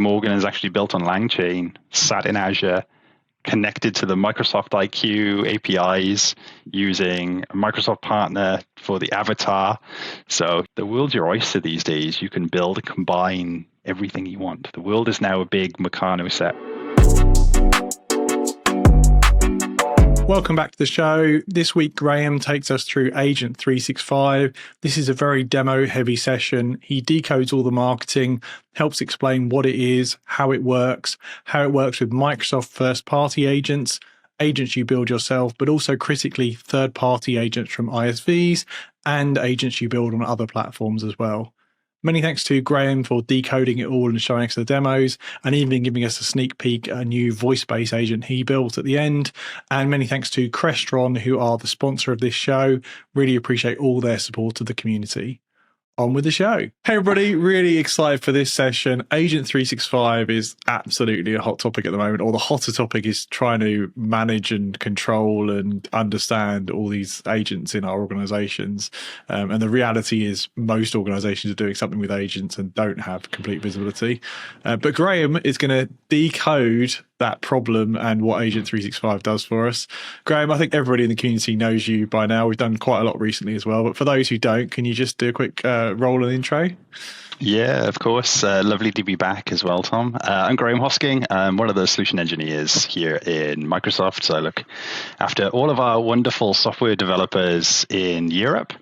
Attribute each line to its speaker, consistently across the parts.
Speaker 1: Morgan is actually built on LangChain, sat in Azure, connected to the Microsoft IQ APIs using a Microsoft partner for the avatar. So the world's your oyster these days. You can build and combine everything you want. The world is now a big Meccano set.
Speaker 2: Welcome back to the show. This week, Graham takes us through Agent 365. This is a very demo-heavy session. He decodes all the marketing, helps explain what it is, how it works with Microsoft first-party agents, agents you build yourself, but also critically third-party agents from ISVs and agents you build on other platforms as well. Many thanks to Graham for decoding it all and showing us the demos, and even giving us a sneak peek at a new voice-based agent he built at the end. And many thanks to Crestron, who are the sponsor of this show. Really appreciate all their support of the community. On with the show. Hey everybody, really excited for this session. Agent 365 is absolutely a hot topic at the moment, or the hotter topic is trying to manage and control and understand all these agents in our organizations. And the reality is most organizations are doing something with agents and don't have complete visibility. But Graham is going to decode that problem and what Agent 365 does for us. Graham, I think everybody in the community knows you by now. We've done quite a lot recently as well. But for those who don't, can you just do a quick roll and intro?
Speaker 1: Yeah, of course. Lovely to be back as well, Tom. I'm Graham Hosking. I'm one of the solution engineers here in Microsoft. So I look after all of our wonderful software developers in Europe.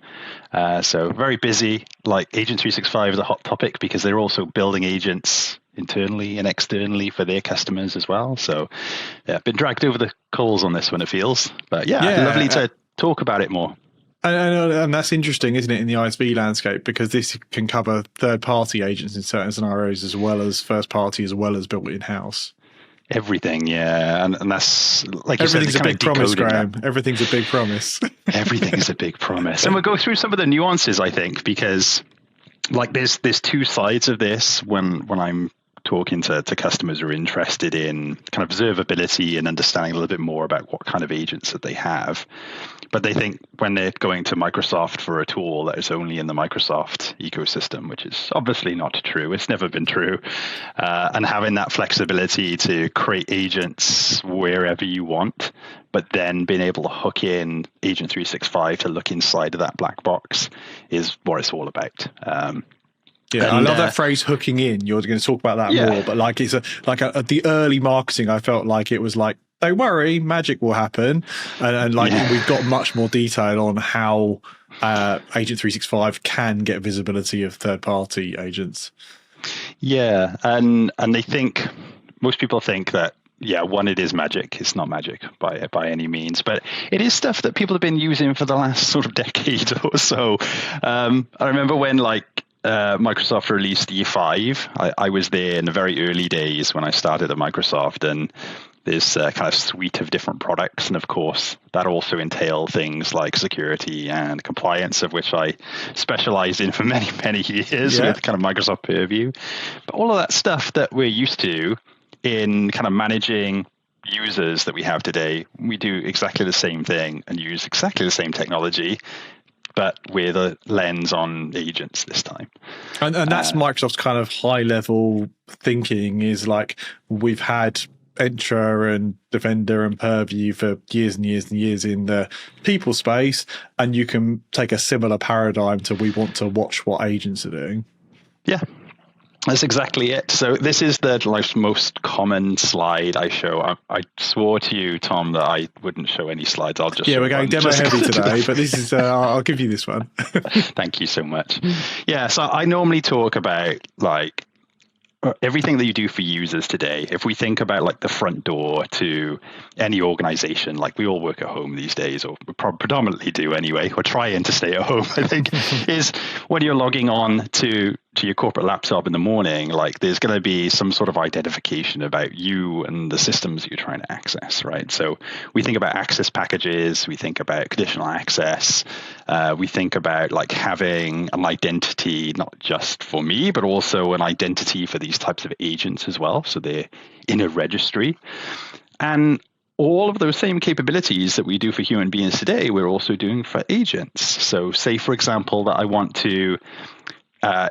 Speaker 1: So very busy. Like Agent 365 is a hot topic because they're also building agents internally and externally for their customers as well. So yeah, been dragged over the coals on this one, it feels. But yeah, lovely to talk about it more.
Speaker 2: And that's interesting, isn't it, in the ISV landscape, because this can cover third-party agents in certain scenarios as well as first-party, as well as built in-house.
Speaker 1: Everything, yeah. And that's, like you said,
Speaker 2: everything's a big promise, Graham. Everything's a big promise.
Speaker 1: Everything is a big promise. And we'll go through some of the nuances, I think, because like there's two sides of this when I'm talking to customers who are interested in kind of observability and understanding a little bit more about what kind of agents that they have. But they think when they're going to Microsoft for a tool that is only in the Microsoft ecosystem, which is obviously not true. It's never been true. And having that flexibility to create agents wherever you want, but then being able to hook in Agent 365 to look inside of that black box is what it's all about.
Speaker 2: Yeah, I love that phrase "hooking in." You're going to talk about that more, but like it's the early marketing. I felt like it was like, don't worry, magic will happen, and we've got much more detail on how Agent 365 can get visibility of third-party agents.
Speaker 1: Yeah, and they think most people think that. Yeah, one, it is magic. It's not magic by any means, but it is stuff that people have been using for the last sort of decade or so. I remember when Microsoft released E5. I was there in the very early days when I started at Microsoft, and this kind of suite of different products. And of course, that also entailed things like security and compliance, of which I specialized in for many, many years with kind of Microsoft Purview. But all of that stuff that we're used to in kind of managing users that we have today, we do exactly the same thing and use exactly the same technology, but with a lens on agents this time. And
Speaker 2: that's Microsoft's kind of high-level thinking is like we've had Entra and Defender and Purview for years and years and years in the people space, and you can take a similar paradigm to we want to watch what agents are doing.
Speaker 1: Yeah. That's exactly it. So this is the most common slide I show. I swore to you, Tom, that I wouldn't show any slides. I'll just
Speaker 2: we're going demo heavy today, but this is I'll give you this one.
Speaker 1: Thank you so much. Yeah, so I normally talk about like everything that you do for users today. If we think about like the front door to any organization, like we all work at home these days, or we predominantly do anyway, or trying to stay at home, I think, is when you're logging on to your corporate laptop in the morning, like there's going to be some sort of identification about you and the systems that you're trying to access, right? So we think about access packages, we think about conditional access, we think about like having an identity, not just for me, but also an identity for these types of agents as well. So they're in a registry. And all of those same capabilities that we do for human beings today, we're also doing for agents. So say, for example, that I want to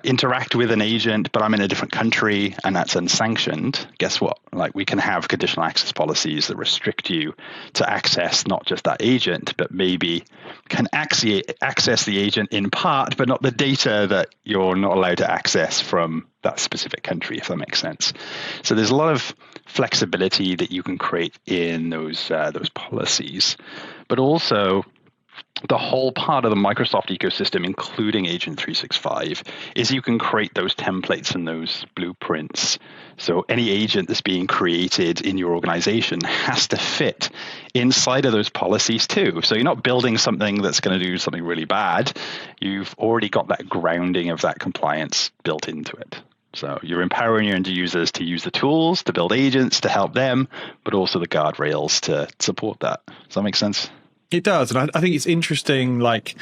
Speaker 1: interact with an agent, but I'm in a different country and that's unsanctioned, guess what? Like, we can have conditional access policies that restrict you to access not just that agent, but maybe can access the agent in part, but not the data that you're not allowed to access from that specific country, if that makes sense. So there's a lot of flexibility that you can create in those policies, but also the whole part of the Microsoft ecosystem, including Agent 365, is you can create those templates and those blueprints. So any agent that's being created in your organization has to fit inside of those policies too. So you're not building something that's going to do something really bad. You've already got that grounding of that compliance built into it. So you're empowering your end users to use the tools, to build agents, to help them, but also the guardrails to support that. Does that make sense?
Speaker 2: It does, and I think it's interesting. Like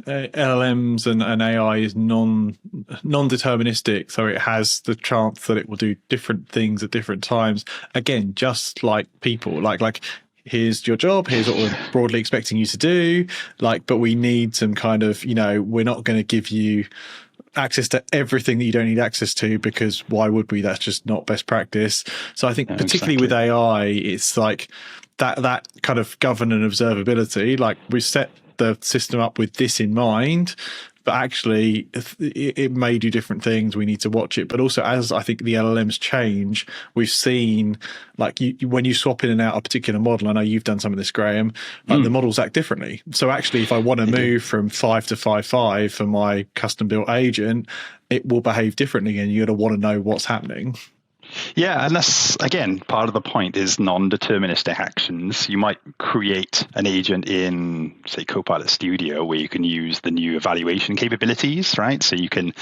Speaker 2: LLMs and AI is non-deterministic, so it has the chance that it will do different things at different times. Again, just like people, like here's your job, here's what we're broadly expecting you to do. Like, but we need some kind of, we're not going to give you access to everything that you don't need access to, because why would we? That's just not best practice. So I think particularly with AI, it's like that kind of governance and observability, like we set the system up with this in mind, but actually it may do different things. We need to watch it. But also, as I think the LLMs change, we've seen like when you swap in and out a particular model, I know you've done some of this, Graham, like the models act differently. So actually, if I want to move from 5 to 5.5 for my custom built agent, it will behave differently, and you're going to want to know what's happening.
Speaker 1: Yeah, and that's, again, part of the point is non-deterministic actions. You might create an agent in, say, Copilot Studio, where you can use the new evaluation capabilities, right? So you can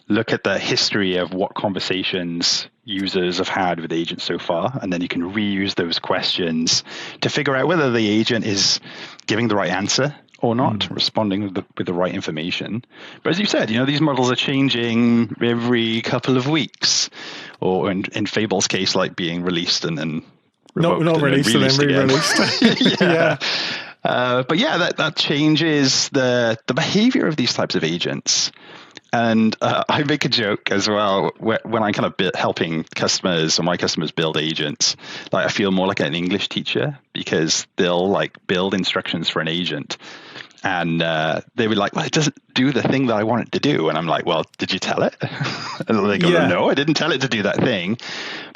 Speaker 1: look at the history of what conversations users have had with agents so far, and then you can reuse those questions to figure out whether the agent is giving the right answer or not, responding with the right information. But as you said, these models are changing every couple of weeks, or in Fable's case, like being released and then revoked,
Speaker 2: not released and then re-released.
Speaker 1: Yeah. But yeah, that changes the behavior of these types of agents. And I make a joke as well when I kind of helping customers or my customers build agents. Like, I feel more like an English teacher, because they'll like build instructions for an agent, and they were like, "Well, it doesn't do the thing that I want it to do." And I'm like, "Well, did you tell it?" And they go, "No, I didn't tell it to do that thing."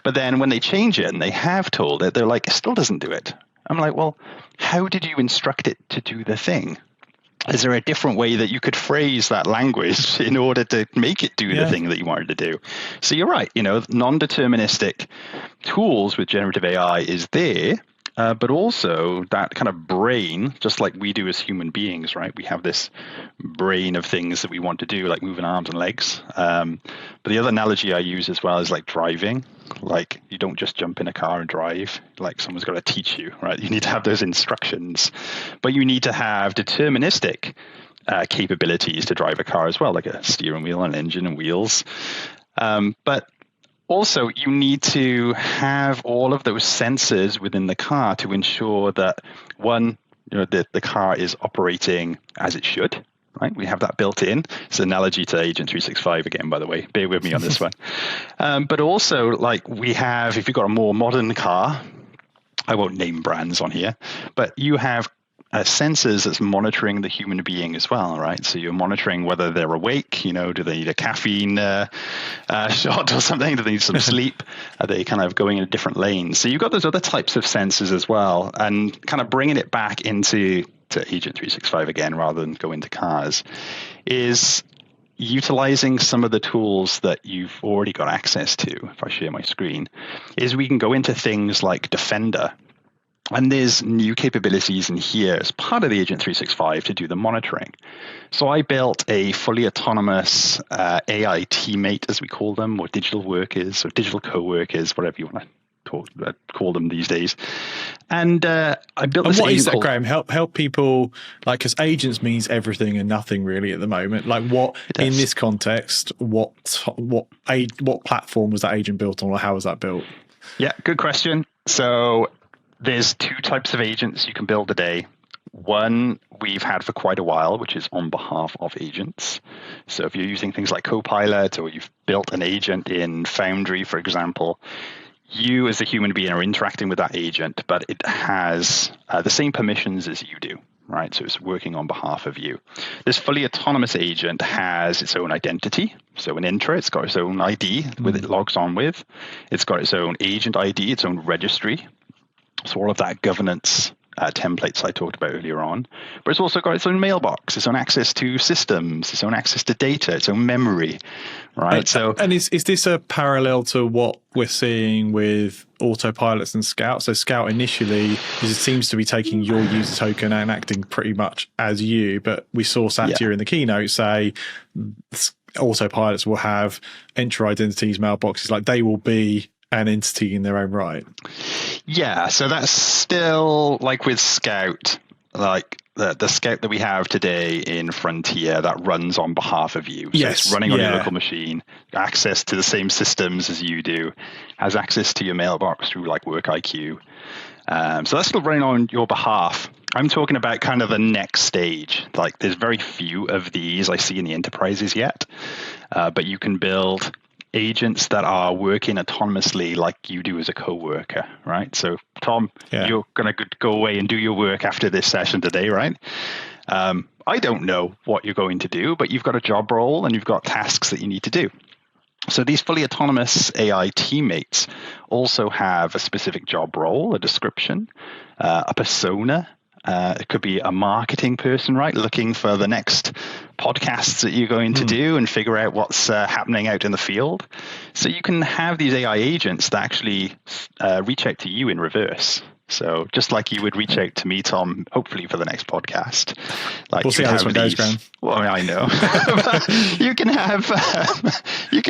Speaker 1: But then when they change it and they have told it, they're like, "It still doesn't do it." I'm like, "Well, how did you instruct it to do the thing? Is there a different way that you could phrase that language in order to make it do the thing that you wanted to do?" So you're right, non-deterministic tools with generative AI is there, but also that kind of brain, just like we do as human beings, right? We have this brain of things that we want to do, like moving arms and legs. But the other analogy I use as well is like driving. Like, you don't just jump in a car and drive. Like, someone's got to teach you, right? You need to have those instructions, but you need to have deterministic capabilities to drive a car as well, like a steering wheel, an engine, and wheels. But also, you need to have all of those sensors within the car to ensure that, one, the car is operating as it should. Right, we have that built in. It's an analogy to Agent 365 again, by the way. Bear with me on this one. But also, like, we have, if you've got a more modern car, I won't name brands on here, but you have sensors that's monitoring the human being as well, right? So you're monitoring whether they're awake. Do they need a caffeine shot or something? Do they need some sleep? Are they kind of going in a different lane? So you've got those other types of sensors as well, and kind of bringing it back into Agent 365 again, rather than go into cars, is utilizing some of the tools that you've already got access to. If I share my screen, is we can go into things like Defender. And there's new capabilities in here as part of the Agent 365 to do the monitoring. So I built a fully autonomous AI teammate, as we call them, or digital workers, or digital co-workers, whatever you want to call them these days. And I built this.
Speaker 2: And what is that, Graham? Help people, like, because agents means everything and nothing really at the moment. Like, what in this context, what platform was that agent built on, or how was that built?
Speaker 1: Yeah, good question. So there's two types of agents you can build a day. One we've had for quite a while, which is on behalf of agents. So if you're using things like Copilot, or you've built an agent in Foundry, for example, you as a human being are interacting with that agent, but it has the same permissions as you do, right? So it's working on behalf of you. This fully autonomous agent has its own identity. So in Entra, it's got its own ID with it logs on with. It's got its own agent ID, its own registry. So all of that governance templates I talked about earlier on. But it's also got its own mailbox, its own access to systems, its own access to data, its own memory, right?
Speaker 2: And is this a parallel to what we're seeing with autopilots and Scout? So Scout initially it seems to be taking your user token and acting pretty much as you, but we saw Satya in the keynote say autopilots will have Entra identities, mailboxes, like they will be an entity in their own right.
Speaker 1: Yeah, so that's still like with Scout, like the Scout that we have today in Frontier that runs on behalf of you. So
Speaker 2: yes,
Speaker 1: it's running on your local machine, access to the same systems as you do, has access to your mailbox through like WorkIQ. So that's still running on your behalf. I'm talking about kind of the next stage. Like there's very few of these I see in the enterprises yet, but you can build agents that are working autonomously like you do as a coworker, right? So Tom, you're going to go away and do your work after this session today, right? I don't know what you're going to do, but you've got a job role and you've got tasks that you need to do. So these fully autonomous AI teammates also have a specific job role, a description, a persona. It could be a marketing person, right? Looking for the next podcasts that you're going to do and figure out what's happening out in the field. So you can have these AI agents that actually reach out to you in reverse. So just like you would reach out to me, Tom, hopefully for the next podcast. Like
Speaker 2: we'll see how this one goes, Graham.
Speaker 1: Well, I know. you can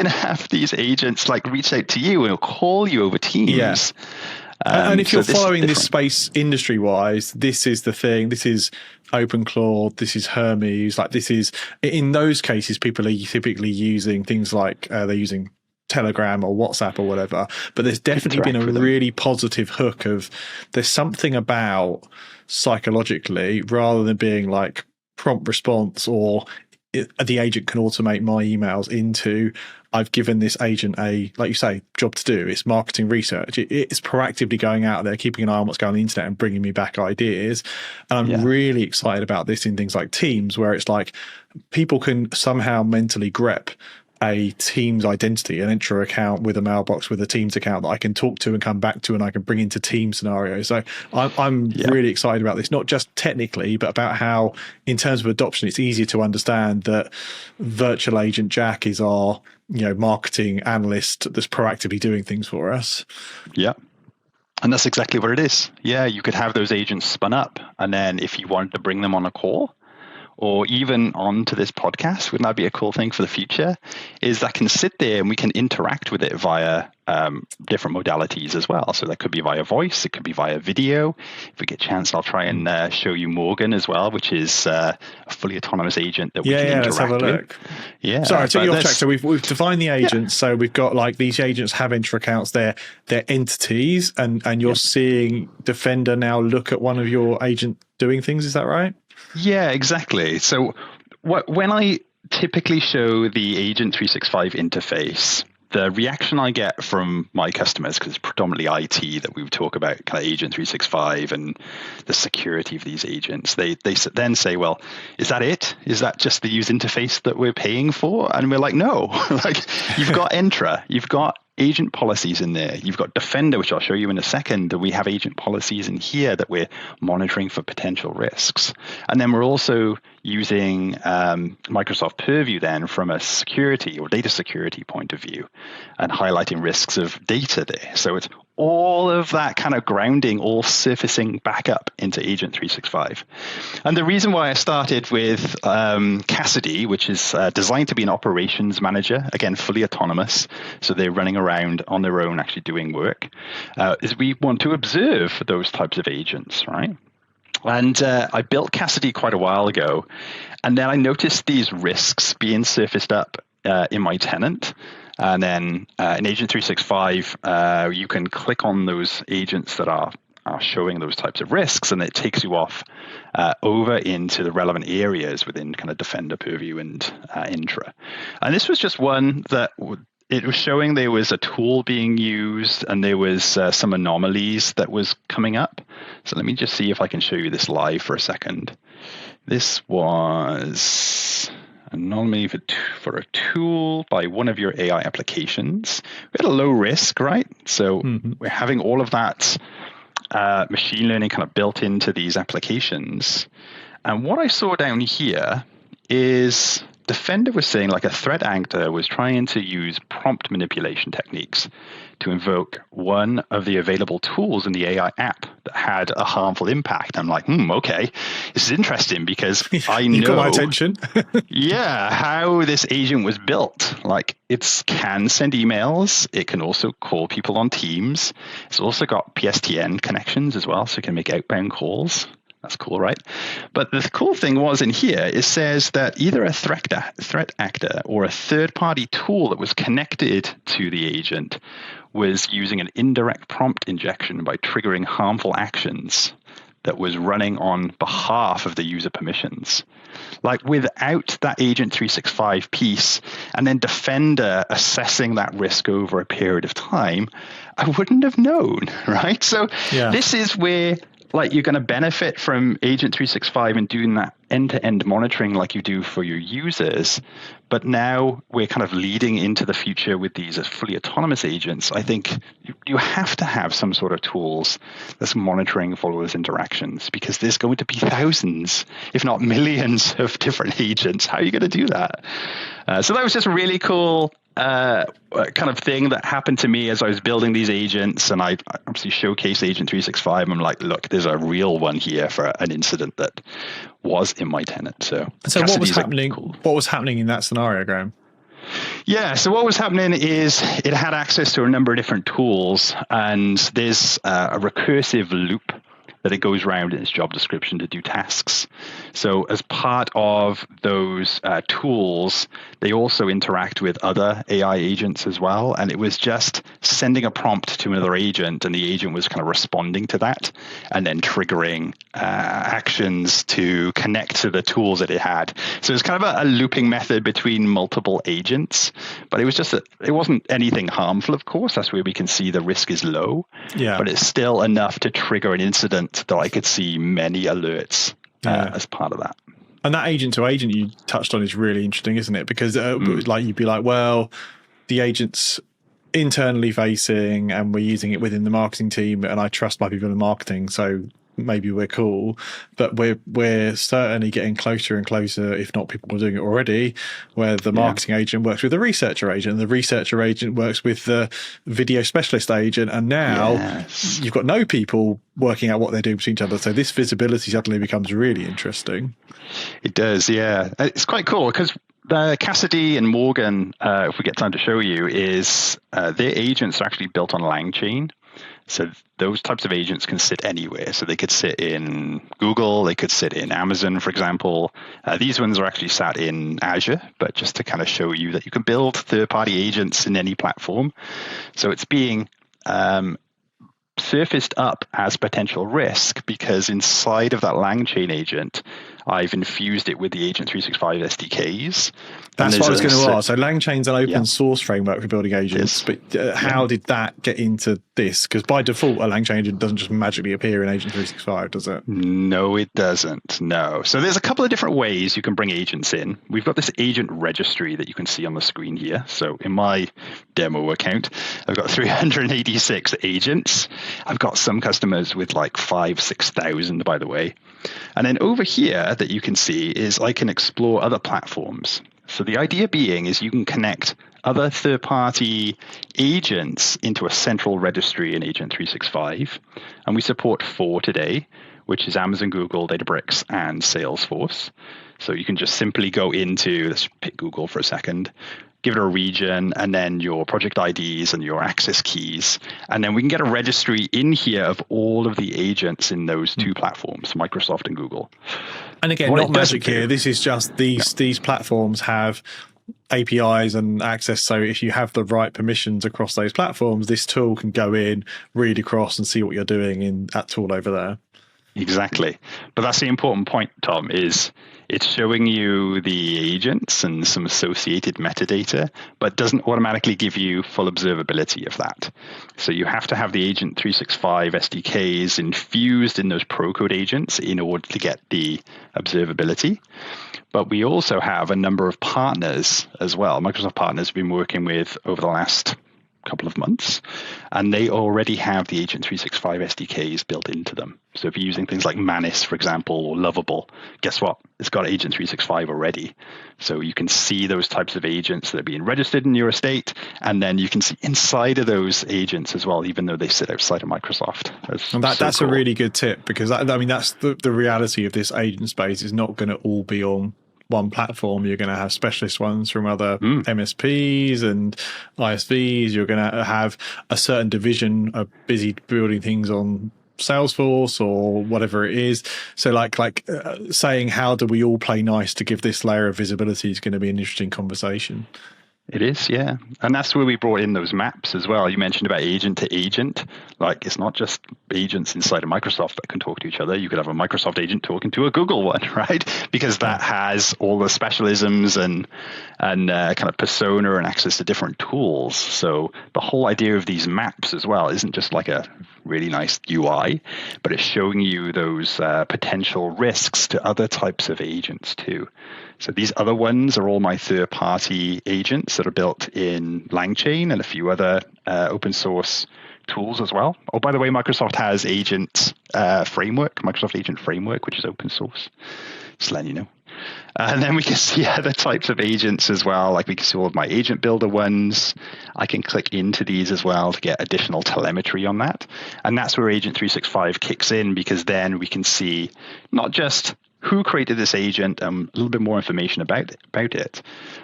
Speaker 1: have these agents like reach out to you and call you over Teams.
Speaker 2: Yeah. And if you're following this space industry-wise, this is the thing. This is OpenClaw. This is Hermes. Like this is in those cases, people are typically using things like they're using Telegram or WhatsApp or whatever. But there's definitely been a really positive hook of there's something about psychologically rather than being like prompt response or the agent can automate my emails into I've given this agent a, like you say, job to do. It's marketing research. It's proactively going out there, keeping an eye on what's going on the internet and bringing me back ideas. And I'm really excited about this in things like Teams, where it's like people can somehow mentally grep a Teams identity, an Entra account with a mailbox with a Teams account that I can talk to and come back to and I can bring into team scenarios. So I'm really excited about this, not just technically, but about how in terms of adoption, it's easier to understand that virtual agent Jack is our marketing analyst that's proactively doing things for us.
Speaker 1: Yeah. And that's exactly what it is. Yeah, you could have those agents spun up. And then if you wanted to bring them on a call, or even onto this podcast, wouldn't that be a cool thing for the future? Is that can sit there and we can interact with it via different modalities as well. So that could be via voice, it could be via video. If we get a chance, I'll try and show you Morgan as well, which is a fully autonomous agent that we can interact
Speaker 2: let's have a look.
Speaker 1: with. Yeah,
Speaker 2: sorry, I took you off track. So we've defined the agents. So we've got like these agents have Entra accounts. They're entities, and you're seeing Defender now look at one of your agent doing things. Is that right?
Speaker 1: Yeah, exactly. So when I typically show the Agent 365 interface, the reaction I get from my customers, because it's predominantly IT that we would talk about, kind of Agent 365 and the security of these agents, they then say, well, is that it? Is that just the user interface that we're paying for? And we're like, no, like you've got Entra, you've got agent policies in there. You've got Defender, which I'll show you in a second. We have agent policies in here that we're monitoring for potential risks. And then we're also using Microsoft Purview then from a security or data security point of view and highlighting risks of data there. So it's all of that kind of grounding, all surfacing back up into Agent 365. And the reason why I started with Cassidy, which is designed to be an operations manager, again, fully autonomous, so they're running around on their own actually doing work, is we want to observe those types of agents, right? And I built Cassidy quite a while ago, and then I noticed these risks being surfaced up in my tenant. And then in Agent 365, you can click on those agents that are are showing those types of risks, and it takes you off over into the relevant areas within kind of Defender, Purview, and Entra. And this was just one that it was showing there was a tool being used, and there was some anomalies that was coming up. So let me just see if I can show you this live for a second. This was anomaly for a tool by one of your AI applications. We had a low risk, right? So we're having all of that machine learning kind of built into these applications. And what I saw down here is Defender was saying like a threat actor was trying to use prompt manipulation techniques to invoke one of the available tools in the AI app that had a harmful impact. I'm like, okay, this is interesting because I know,
Speaker 2: got my attention.
Speaker 1: yeah, how this agent was built. Like it can send emails. It can also call people on Teams. It's also got PSTN connections as well, so it can make outbound calls. That's cool, right? But the cool thing was in here, it says that either a threat actor or a third-party tool that was connected to the agent was using an indirect prompt injection by triggering harmful actions that was running on behalf of the user permissions. Like without that Agent 365 piece and then Defender assessing that risk over a period of time, I wouldn't have known, right? So This is where like you're going to benefit from Agent 365 and doing that end-to-end monitoring like you do for your users. But now we're kind of leading into the future with these fully autonomous agents. I think you have to have some sort of tools that's monitoring followers' interactions, because there's going to be thousands, if not millions, of different agents. How are you going to do that? So that was just a really cool kind of thing that happened to me as I was building these agents, and I obviously showcased Agent 365. I'm like, look, there's a real one here for an incident that was in my tenant. So
Speaker 2: what was happening? Cool. What was happening in that scenario, Graham?
Speaker 1: Yeah, so what was happening is it had access to a number of different tools, and there's a recursive loop that it goes around in its job description to do tasks. So as part of those tools, they also interact with other AI agents as well. And it was just sending a prompt to another agent, and the agent was kind of responding to that and then triggering actions to connect to the tools that it had. So it's kind of a looping method between multiple agents, but it was just it wasn't anything harmful, of course. That's where we can see the risk is low, but it's still enough to trigger an incident that I could see many alerts as part of that.
Speaker 2: And that agent to agent you touched on is really interesting, isn't it? Because like you'd be like, well, the agent's internally facing and we're using it within the marketing team, and I trust my people in marketing, so maybe we're cool. But we're certainly getting closer and closer, if not people are doing it already, where the marketing agent works with the researcher agent, and the researcher agent works with the video specialist agent, and now you've got no people working out what they're doing between each other. So this visibility suddenly becomes really interesting.
Speaker 1: It does, yeah. It's quite cool because Cassidy and Morgan, if we get time to show you, is their agents are actually built on LangChain. So those types of agents can sit anywhere. So they could sit in Google, they could sit in Amazon, for example. These ones are actually sat in Azure, but just to kind of show you that you can build third-party agents in any platform. So it's being surfaced up as potential risk because inside of that LangChain agent, I've infused it with the Agent 365 SDKs.
Speaker 2: That's what I was going to ask. So LangChain's an open source framework for building agents, but how did that get into this? Because by default, a LangChain agent doesn't just magically appear in Agent 365, does it?
Speaker 1: No, it doesn't. No. So there's a couple of different ways you can bring agents in. We've got this agent registry that you can see on the screen here. So in my demo account, I've got 386 agents. I've got some customers with like 5,000, 6,000, by the way. And then over here that you can see is I can explore other platforms. So the idea being is you can connect other third-party agents into a central registry in Agent 365. And we support 4 today, which is Amazon, Google, Databricks, and Salesforce. So you can just simply go into, let's pick Google for a second, give it a region, and then your project IDs and your access keys. And then we can get a registry in here of all of the agents in those 2 platforms, Microsoft and Google.
Speaker 2: And again, not magic here. This is just these platforms have APIs and access. So if you have the right permissions across those platforms, this tool can go in, read across, and see what you're doing in that tool over there.
Speaker 1: Exactly. But that's the important point, Tom, is it's showing you the agents and some associated metadata, but doesn't automatically give you full observability of that. So you have to have the Agent 365 SDKs infused in those pro-code agents in order to get the observability. But we also have a number of partners as well. Microsoft partners we've been working with over the last couple of months, and they already have the Agent 365 SDKs built into them. So if you're using things like Manus, for example, or Lovable, guess what? It's got Agent 365 already. So you can see those types of agents that are being registered in your estate, and then you can see inside of those agents as well, even though they sit outside of Microsoft.
Speaker 2: That's cool. A really good tip, because that's the reality of this agent space is not going to all be on one platform. You're going to have specialist ones from other MSPs and ISVs. You're going to have a certain division of busy building things on Salesforce or whatever it is. So saying how do we all play nice to give this layer of visibility is going to be an interesting conversation.
Speaker 1: It is, yeah. And that's where we brought in those maps as well. You mentioned about agent to agent. Like, it's not just agents inside of Microsoft that can talk to each other. You could have a Microsoft agent talking to a Google one, right? Because that has all the specialisms and kind of persona and access to different tools. So the whole idea of these maps as well isn't just like a really nice UI, but it's showing you those potential risks to other types of agents too. So these other ones are all my third-party agents that are built in LangChain and a few other open source tools as well. Oh, by the way, Microsoft has Agent Framework, Microsoft Agent Framework, which is open source. Just letting you know. And then we can see other types of agents as well. Like we can see all of my agent builder ones. I can click into these as well to get additional telemetry on that. And that's where Agent 365 kicks in, because then we can see not just who created this agent, a little bit more information about it,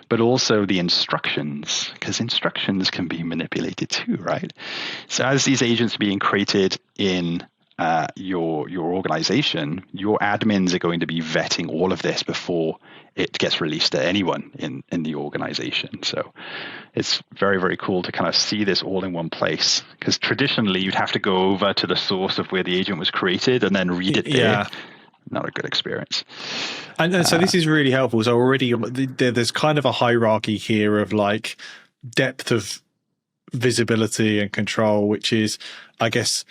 Speaker 1: but also the instructions, because instructions can be manipulated too, right? So as these agents are being created in your organization, your admins are going to be vetting all of this before it gets released to anyone in the organization. So it's very, very cool to kind of see this all in one place, because traditionally you'd have to go over to the source of where the agent was created and then read it there.
Speaker 2: Yeah.
Speaker 1: Not a good experience.
Speaker 2: And so this is really helpful. So already there's kind of a hierarchy here of like depth of visibility and control, which is, I guess,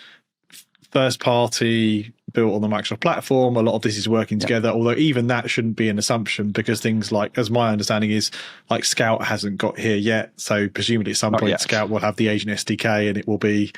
Speaker 2: first party built on the Microsoft platform. A lot of this is working together, although even that shouldn't be an assumption, because things like, as my understanding is, like Scout hasn't got here yet. So presumably at some point Scout will have the agent SDK and it will be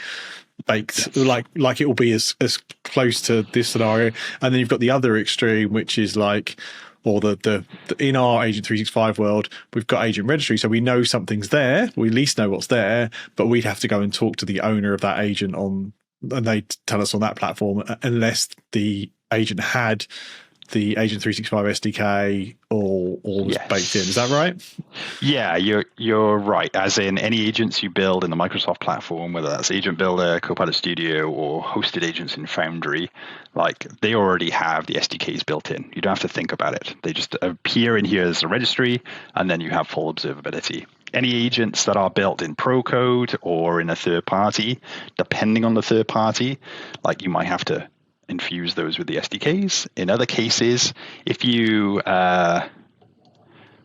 Speaker 2: baked, like it will be as close to this scenario. And then you've got the other extreme, which is like, or the in our Agent 365 world, we've got agent registry, so we know something's there. We at least know what's there, but we'd have to go and talk to the owner of that agent and they tell us on that platform, unless the agent had the Agent 365 SDK or was baked in. Is that right?
Speaker 1: Yeah, you're right. As in any agents you build in the Microsoft platform, whether that's Agent Builder, Copilot Studio, or hosted agents in Foundry, like they already have the SDKs built in. You don't have to think about it. They just appear in here as a registry, and then you have full observability. Any agents that are built in ProCode or in a third party, depending on the third party, like you might have to infuse those with the SDKs. In other cases, if you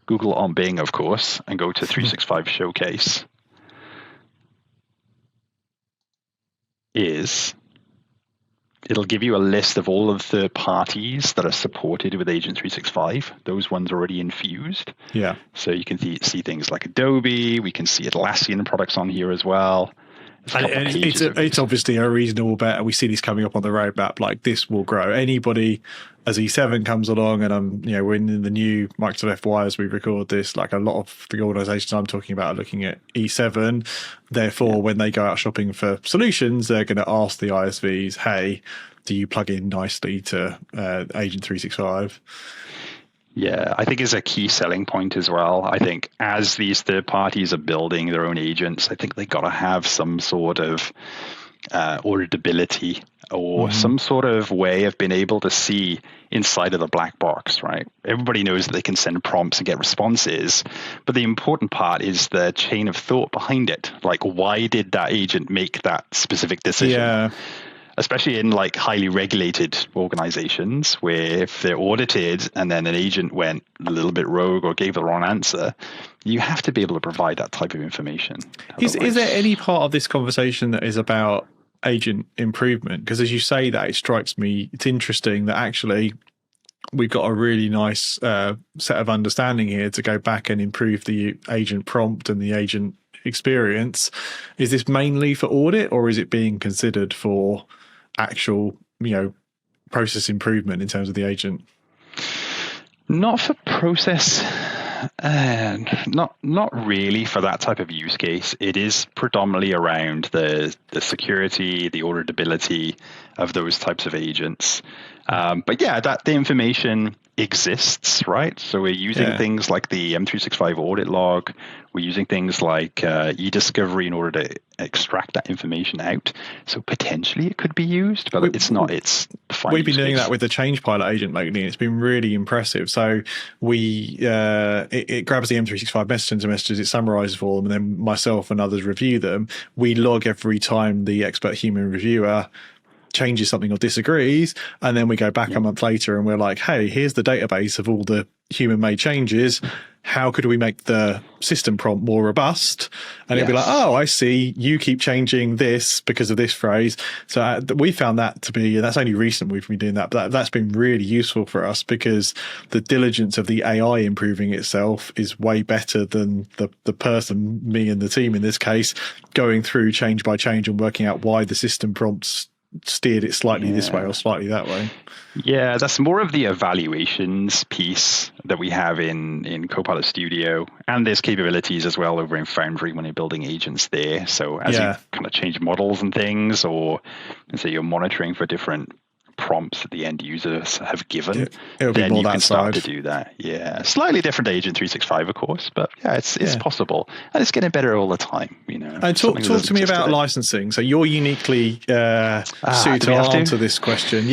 Speaker 1: Google on Bing, of course, and go to 365 Showcase, it'll give you a list of all of the third parties that are supported with Agent 365. Those ones already infused.
Speaker 2: Yeah.
Speaker 1: So you can see things like Adobe. We can see Atlassian products on here as well.
Speaker 2: It's obviously a reasonable bet, and we see this coming up on the roadmap. Like, this will grow. Anybody, as E7 comes along, and we're in the new Microsoft FY as we record this. Like, a lot of the organisations I'm talking about are looking at E7. Therefore, when they go out shopping for solutions, they're going to ask the ISVs, "Hey, do you plug in nicely to Agent 365?"
Speaker 1: Yeah, I think it's a key selling point as well. I think as these third parties are building their own agents, I think they got to have some sort of auditability or some sort of way of being able to see inside of the black box, right? Everybody knows that they can send prompts and get responses, but the important part is the chain of thought behind it. Like, why did that agent make that specific decision?
Speaker 2: Yeah.
Speaker 1: Especially in like highly regulated organizations where if they're audited and then an agent went a little bit rogue or gave the wrong answer, you have to be able to provide that type of information.
Speaker 2: Is there any part of this conversation that is about agent improvement? Because as you say that, it strikes me, it's interesting that actually we've got a really nice set of understanding here to go back and improve the agent prompt and the agent experience. Is this mainly for audit, or is it being considered for actual, process improvement in terms of the agent?
Speaker 1: Not for process, not really for that type of use case. It is predominantly around the security, the auditability of those types of agents. But yeah, the information exists, right? So we're using things like the M365 audit log. We're using things like eDiscovery in order to extract that information out. So potentially it could be used, but it's not. It's
Speaker 2: we've been doing that with the Change Pilot agent lately, and it's been really impressive. So it grabs the M365 messages, it summarizes for them, and then myself and others review them. We log every time the expert human reviewer changes something or disagrees, and then we go back a month later and we're like, hey, here's the database of all the human made changes. How could we make the system prompt more robust? And it'd be like, oh, I see, you keep changing this because of this phrase. So we found that to be, and that's only recent we've been doing that, but that's been really useful for us because the diligence of the AI improving itself is way better than the person, me and the team in this case, going through change by change and working out why the system prompts steered it slightly this way or slightly that way.
Speaker 1: Yeah, that's more of the evaluations piece that we have in Copilot Studio, and there's capabilities as well over in Foundry when you're building agents there. So as you kind of change models and things, or so you're monitoring for different prompts that the end users have given, then you can start to do that. Yeah, slightly different Agent 365, of course, but it's possible, and it's getting better all the time.
Speaker 2: And talk to me about licensing. So you're uniquely suited to answer this question.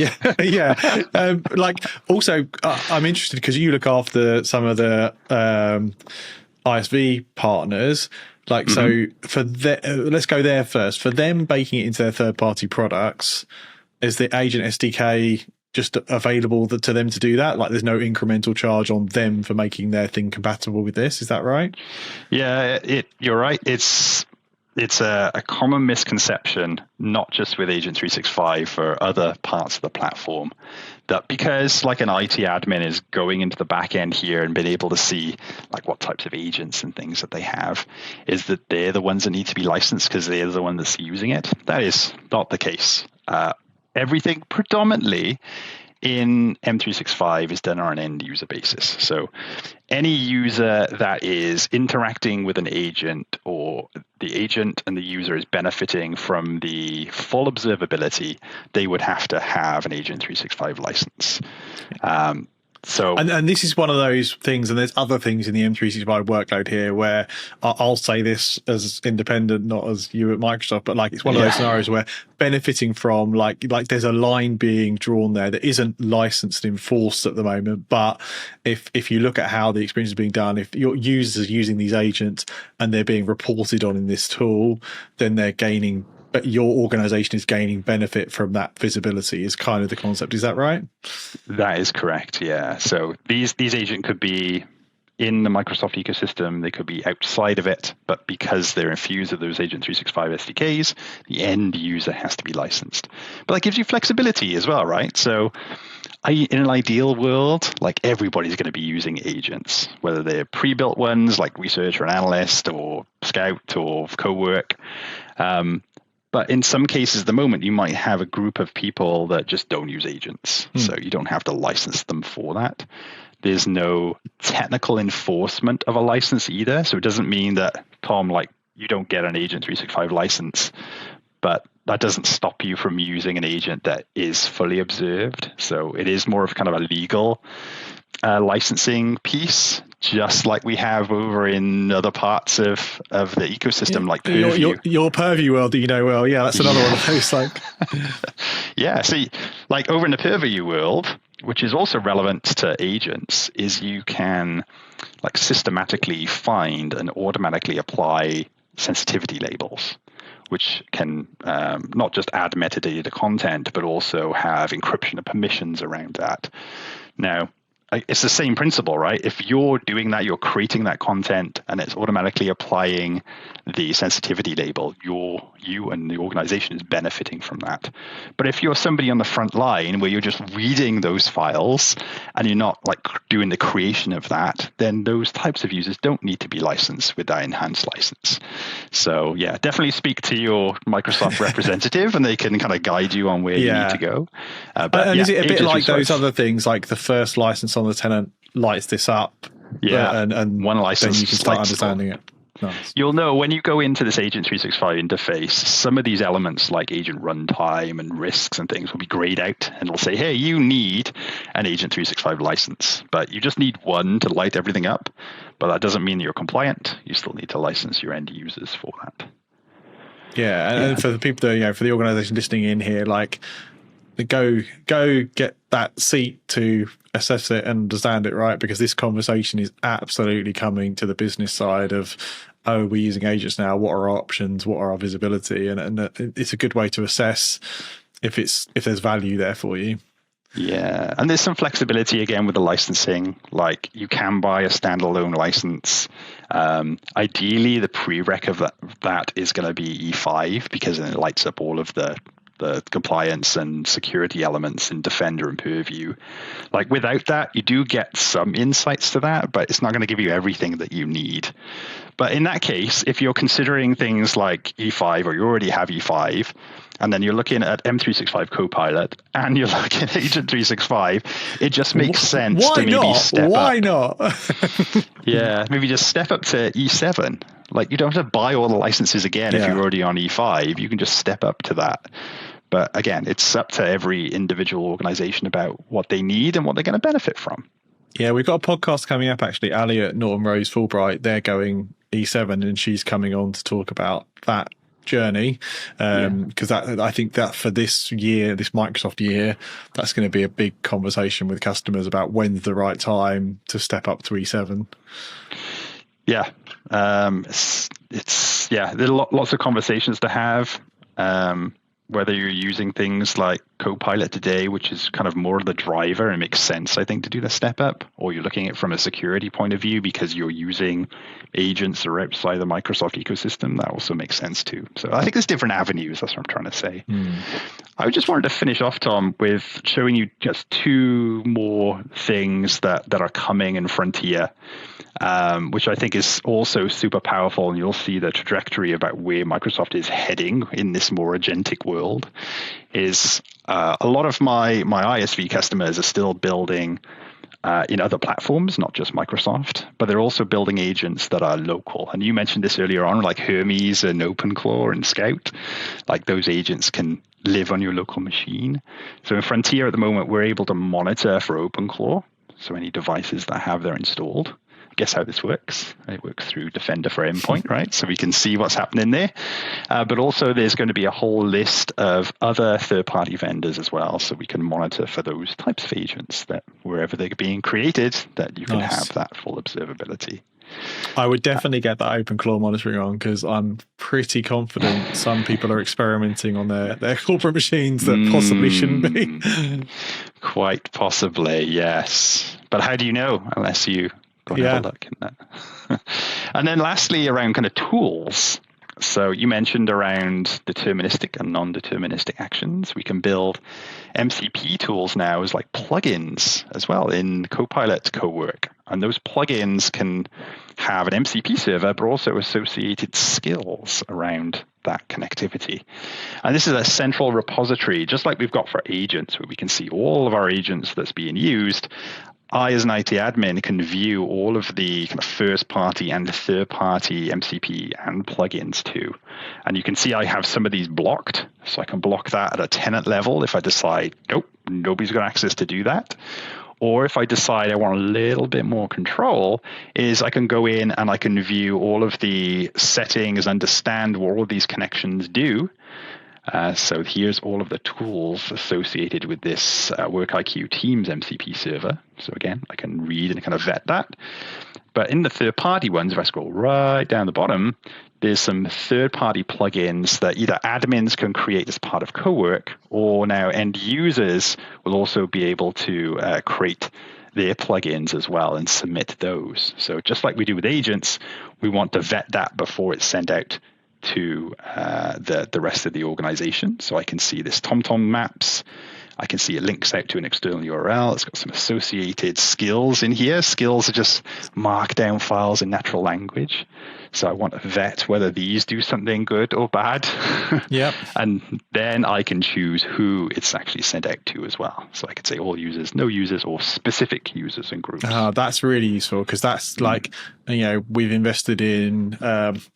Speaker 2: Also, I'm interested because you look after some of the ISV partners. So for let's go there first. For them baking it into their third-party products, is the agent SDK just available to them to do that? Like there's no incremental charge on them for making their thing compatible with this. Is that right?
Speaker 1: Yeah, you're right. It's a common misconception, not just with Agent 365, for other parts of the platform, that because like an IT admin is going into the back end here and being able to see like what types of agents and things that they have, is that they're the ones that need to be licensed because they're the one that's using it. That is not the case. Everything predominantly in M365 is done on an end user basis. So any user that is interacting with an agent, or the agent and the user is benefiting from the full observability, they would have to have an Agent 365 license.
Speaker 2: And this is one of those things, and there's other things in the M365 workload here where I'll say this as independent, not as you at Microsoft, but like it's one of those scenarios where benefiting from like there's a line being drawn there that isn't licensed and enforced at the moment. But if you look at how the experience is being done, if your users are using these agents and they're being reported on in this tool, then they're gaining. But your organization is gaining benefit from that visibility is kind of the concept. Is that right?
Speaker 1: That is correct. Yeah. So these agents could be in the Microsoft ecosystem. They could be outside of it, but because they're infused with those Agent 365 SDKs, the end user has to be licensed. But that gives you flexibility as well, right? So in an ideal world, like everybody's going to be using agents, whether they're pre-built ones like Research or Analyst or Scout or Cowork. But in some cases, at the moment, you might have a group of people that just don't use agents. So you don't have to license them for that. There's no technical enforcement of a license either. So it doesn't mean that, Tom, like you don't get an Agent 365 license, but that doesn't stop you from using an agent that is fully observed. So it is more of kind of a legal licensing piece, just like we have over in other parts of the ecosystem, like Purview.
Speaker 2: Your Purview world that you know well. Yeah, that's another one of those.
Speaker 1: Yeah. See, like over in the Purview world, which is also relevant to agents, is you can like systematically find and automatically apply sensitivity labels, which can not just add metadata to content, but also have encryption and permissions around that. Now, it's the same principle, right? If you're doing that, you're creating that content and it's automatically applying the sensitivity label, you and the organization is benefiting from that. But if you're somebody on the front line where you're just reading those files and you're not like doing the creation of that, then those types of users don't need to be licensed with that enhanced license. So yeah, definitely speak to your Microsoft representative and they can kind of guide you on where you need to go.
Speaker 2: And is it a bit like those other things, like the first license on the tenant lights this up?
Speaker 1: Yeah,
Speaker 2: and
Speaker 1: one license,
Speaker 2: then you can start understanding it. Nice.
Speaker 1: You'll know when you go into this Agent 365 interface, some of these elements like agent runtime and risks and things will be grayed out, and it'll say, hey, you need an Agent 365 license, but you just need one to light everything up. But that doesn't mean you're compliant. You still need to license your end users for that.
Speaker 2: Yeah, and for the people that, for the organization listening in here, like, go get that seat to assess it and understand it, right? Because this conversation is absolutely coming to the business side of, oh, we're using agents now. What are our options? What are our visibility? And it's a good way to assess if there's value there for you.
Speaker 1: Yeah, and there's some flexibility again with the licensing. Like you can buy a standalone license. Ideally, the prereq of that is going to be E5 because then it lights up all of the compliance and security elements in Defender and Purview. Like without that, you do get some insights to that, but it's not going to give you everything that you need. But in that case, if you're considering things like E5 or you already have E5, and then you're looking at M365 Copilot and you're looking at Agent 365, it just makes sense to maybe step up.
Speaker 2: Why not?
Speaker 1: Yeah, maybe just step up to E7. Like you don't have to buy all the licenses again if you're already on E5. You can just step up to that. But again, it's up to every individual organization about what they need and what they're going to benefit from.
Speaker 2: Yeah, we've got a podcast coming up, actually. Ali at Norton Rose Fulbright, they're going E7 and she's coming on to talk about that journey. Because I think that for this year, this Microsoft year, that's going to be a big conversation with customers about when's the right time to step up to E7.
Speaker 1: Yeah. It's there are lots of conversations to have. Whether you're using things like Copilot today, which is kind of more of the driver and it makes sense, I think, to do the step up, or you're looking at it from a security point of view because you're using agents that are outside the Microsoft ecosystem, that also makes sense too. So I think there's different avenues. That's what I'm trying to say. I just wanted to finish off, Tom, with showing you just two more things that are coming in Frontier, which I think is also super powerful. And you'll see the trajectory about where Microsoft is heading in this more agentic world. Is a lot of my ISV customers are still building in other platforms, not just Microsoft, but they're also building agents that are local. And you mentioned this earlier on, like Hermes and OpenClaw and Scout. Like those agents can live on your local machine. So in Frontier at the moment, we're able to monitor for OpenClaw. So any devices that have there installed. Guess how this works? It works through Defender for Endpoint, right? So we can see what's happening there. But also there's going to be a whole list of other third-party vendors as well. So we can monitor for those types of agents that wherever they're being created, that you can have that full observability.
Speaker 2: I would definitely get that OpenClaw monitoring on because I'm pretty confident some people are experimenting on their corporate machines that possibly shouldn't be.
Speaker 1: Quite possibly, yes. But how do you know unless you go and have a look in that? And then lastly, around kind of tools. So you mentioned around deterministic and non-deterministic actions. We can build MCP tools now as like plugins as well in Copilot Cowork. And those plugins can have an MCP server, but also associated skills around that connectivity. And this is a central repository, just like we've got for agents, where we can see all of our agents that's being used. I, as an IT admin, can view all of the kind of first-party and third-party MCP and plugins too. And you can see I have some of these blocked. So I can block that at a tenant level if I decide, nope, nobody's got access to do that. Or if I decide I want a little bit more control, is I can go in and I can view all of the settings, understand what all of these connections do. So here's all of the tools associated with this WorkIQ Teams MCP server. So again, I can read and kind of vet that. But in the third-party ones, if I scroll right down the bottom, there's some third-party plugins that either admins can create as part of Cowork, or now end users will also be able to create their plugins as well and submit those. So just like we do with agents, we want to vet that before it's sent out to the rest of the organization. So I can see this TomTom maps. I can see it links out to an external URL. It's got some associated skills in here. Skills are just markdown files in natural language. So I want to vet whether these do something good or bad.
Speaker 2: Yep.
Speaker 1: And then I can choose who it's actually sent out to as well. So I could say all users, no users, or specific users and groups.
Speaker 2: That's really useful, because that's like, we've invested in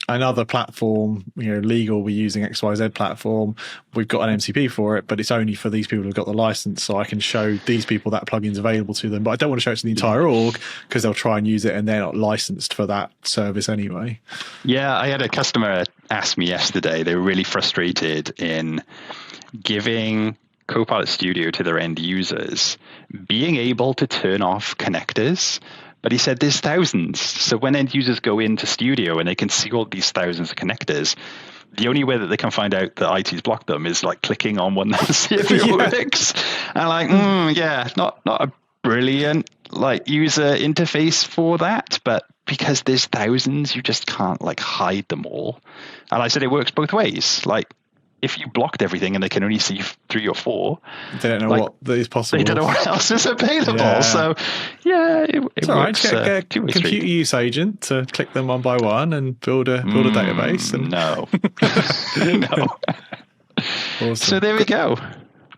Speaker 2: another platform, legal, we're using XYZ platform. We've got an MCP for it, but it's only for these people who've got the license. So I can show these people that plugin's available to them, but I don't want to show it to the entire org, because they'll try and use it and they're not licensed for that service anyway.
Speaker 1: Yeah, I had a customer ask me yesterday. They were really frustrated in giving Copilot Studio to their end users, being able to turn off connectors. But he said there's thousands. So when end users go into Studio and they can see all these thousands of connectors, the only way that they can find out that IT's blocked them is like clicking on one and see if it works. And not a brilliant user interface for that, but because there's thousands, you just can't hide them all. And I said it works both ways. If you blocked everything and they can only see 3 or 4,
Speaker 2: they don't know what is possible.
Speaker 1: They don't know what else is available. Yeah. So it works.
Speaker 2: Get a computer use agent to click them one by one and build a database. And
Speaker 1: no.
Speaker 2: Awesome.
Speaker 1: So there we go.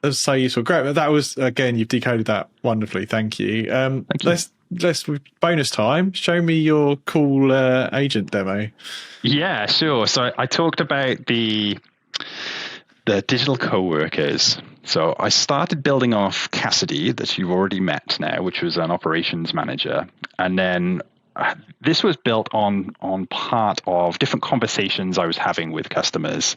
Speaker 2: That's so useful. Great. That was, again, you've decoded that wonderfully. Thank you.
Speaker 1: Thank you.
Speaker 2: Let's bonus time. Show me your cool agent demo.
Speaker 1: Yeah, sure. So I talked about the digital co-workers. So I started building off Cassidy, that you've already met now, which was an operations manager. And then this was built on part of different conversations I was having with customers.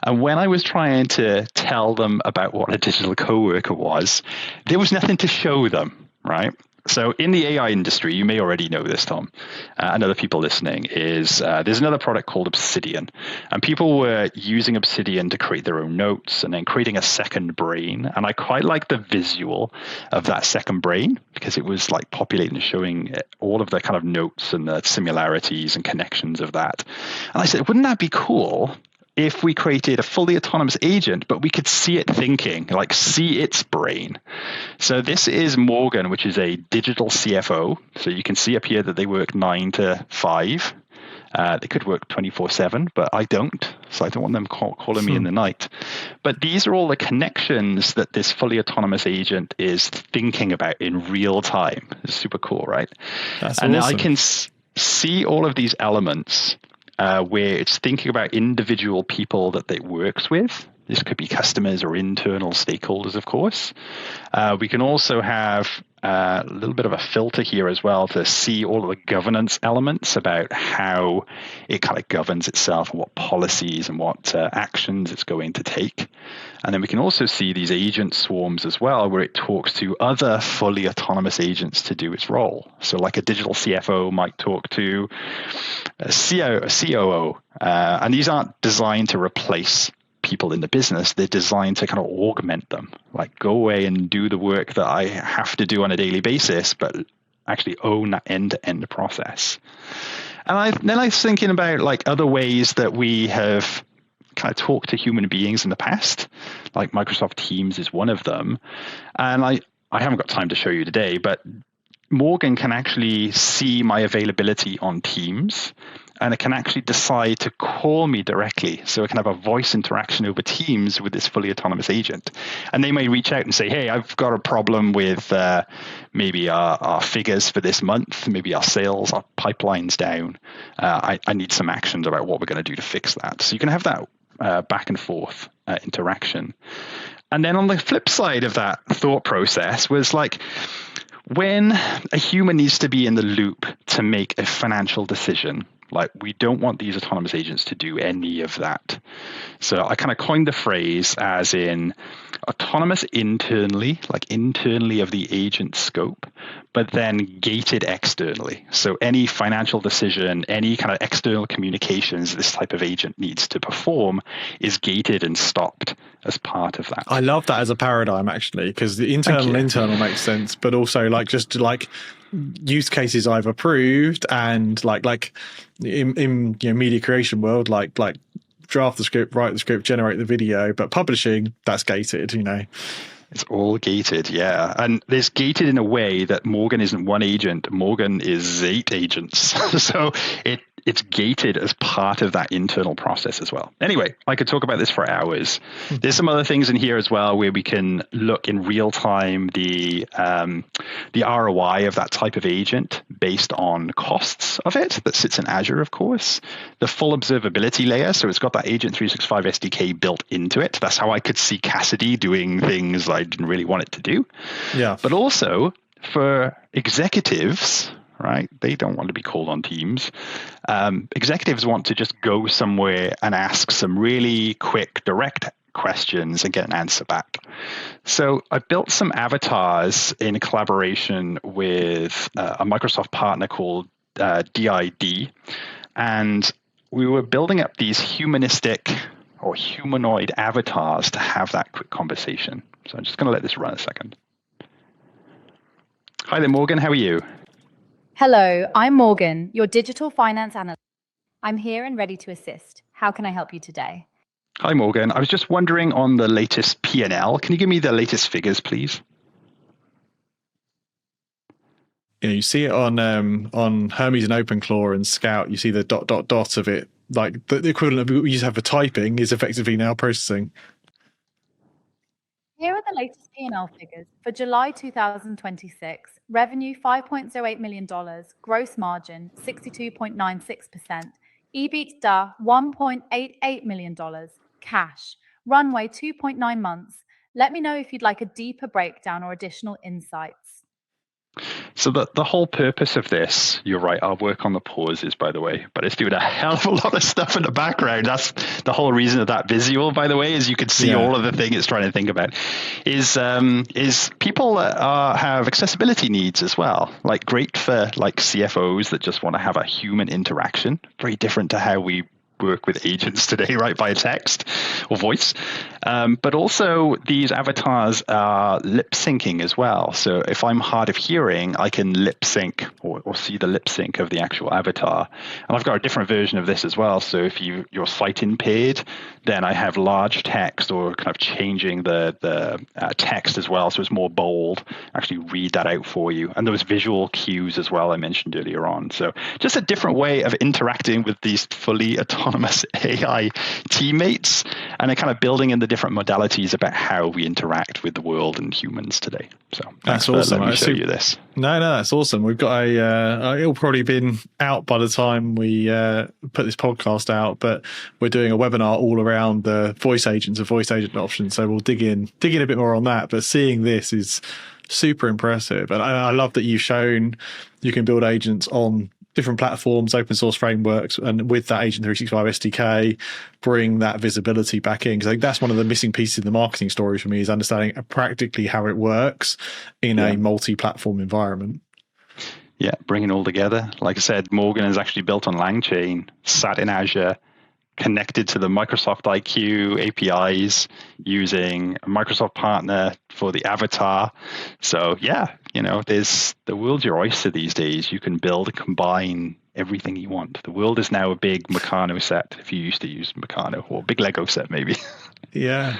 Speaker 1: And when I was trying to tell them about what a digital coworker was, there was nothing to show them, right? So in the AI industry, you may already know this, Tom, and other people listening, is there's another product called Obsidian. And people were using Obsidian to create their own notes and then creating a second brain. And I quite like the visual of that second brain, because it was populating and showing all of the kind of notes and the similarities and connections of that. And I said, wouldn't that be cool if we created a fully autonomous agent, but we could see it thinking, see its brain? So this is Morgan, which is a digital CFO. So you can see up here that they work 9 to 5. They could work 24/7, but I don't. So I don't want them calling me in the night. But these are all the connections that this fully autonomous agent is thinking about in real time. It's super cool, right?
Speaker 2: That's
Speaker 1: and
Speaker 2: awesome.
Speaker 1: I can see all of these elements where it's thinking about individual people that it works with. This could be customers or internal stakeholders, of course. We can also have a little bit of a filter here as well to see all of the governance elements about how it kind of governs itself and what policies and what actions it's going to take. And then we can also see these agent swarms as well, where it talks to other fully autonomous agents to do its role. So like a digital CFO might talk to a COO, and these aren't designed to replace people in the business. They're designed to kind of augment them, go away and do the work that I have to do on a daily basis, but actually own that end-to-end process. And then I was thinking about other ways that we have kind of talked to human beings in the past, like Microsoft Teams is one of them. And I haven't got time to show you today, but Morgan can actually see my availability on Teams, and it can actually decide to call me directly. So it can have a voice interaction over Teams with this fully autonomous agent. And they may reach out and say, hey, I've got a problem with maybe our figures for this month, maybe our sales, our pipeline's down. I need some actions about what we're going to do to fix that. So you can have that back and forth interaction. And then on the flip side of that thought process was when a human needs to be in the loop to make a financial decision, Like, we don't want these autonomous agents to do any of that. So I kind of coined the phrase as in autonomous internally, like internally of the agent scope, but then gated externally. So any financial decision, any kind of external communications this type of agent needs to perform is gated and stopped as part of that.
Speaker 2: I love that as a paradigm, actually, because the internal makes sense, but also like just like use cases I've approved, and like in media creation world, like draft the script, write the script, generate the video, but publishing, that's gated,
Speaker 1: It's all gated, yeah. And there's gated in a way that Morgan isn't one agent. Morgan is 8 agents. So it's gated as part of that internal process as well. Anyway, I could talk about this for hours. There's some other things in here as well where we can look in real time the ROI of that type of agent based on costs of it. That sits in Azure, of course. The full observability layer, so it's got that Agent 365 SDK built into it. That's how I could see Cassidy doing things I didn't really want it to do.
Speaker 2: Yeah.
Speaker 1: But also for executives, right? They don't want to be called on Teams. Executives want to just go somewhere and ask some really quick, direct questions and get an answer back. So I built some avatars in collaboration with a Microsoft partner called DID. And we were building up these humanistic or humanoid avatars to have that quick conversation. So I'm just going to let this run a second. Hi there, Morgan. How are you?
Speaker 3: Hello, I'm Morgan, your digital finance analyst. I'm here and ready to assist. How can I help you today?
Speaker 1: Hi, Morgan. I was just wondering on the latest P&L. Can you give me the latest figures, please?
Speaker 2: You see it on Hermes and OpenClaw and Scout. You see the ... of it. Like the equivalent of we used to have for typing is effectively now processing.
Speaker 3: Here are the latest P&L figures. For July 2026, revenue $5.08 million, gross margin 62.96%, EBITDA $1.88 million, cash, runway 2.9 months. Let me know if you'd like a deeper breakdown or additional insights.
Speaker 1: So the whole purpose of this, you're right, I'll work on the pauses, by the way, but it's doing a hell of a lot of stuff in the background. That's the whole reason of that visual, by the way, is you could see all of the thing it's trying to think about, is people that have accessibility needs as well, like great for like CFOs that just want to have a human interaction, very different to how we work with agents today, right, by text or voice. But also these avatars are lip syncing as well. So if I'm hard of hearing, I can lip sync or see the lip sync of the actual avatar. And I've got a different version of this as well. So if you're sight impaired, then I have large text or kind of changing the text as well. So it's more bold, actually read that out for you. And those visual cues as well I mentioned earlier on. So just a different way of interacting with these fully autonomous AI teammates, and they're kind of building in the different modalities about how we interact with the world and humans today. So
Speaker 2: that's awesome.
Speaker 1: Let me show you this.
Speaker 2: No, that's awesome. We've got it'll probably been out by the time we put this podcast out, but we're doing a webinar all around the voice agents and voice agent options. So we'll dig in a bit more on that. But seeing this is super impressive. And I love that you've shown you can build agents on different platforms, open source frameworks, and with that Agent 365 SDK, bring that visibility back in. Because I think that's one of the missing pieces in the marketing story for me, is understanding practically how it works in a multi-platform environment.
Speaker 1: Yeah, bring it all together. Like I said, Morgan is actually built on LangChain, sat in Azure, connected to the Microsoft IQ APIs, using a Microsoft partner for the avatar. So yeah, there's the world's your oyster these days. You can build and combine everything you want. The world is now a big Meccano set, if you used to use Meccano, or big Lego set maybe.
Speaker 2: Yeah.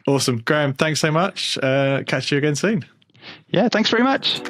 Speaker 2: Awesome. Graham, thanks so much. Catch you again soon.
Speaker 1: Yeah, thanks very much.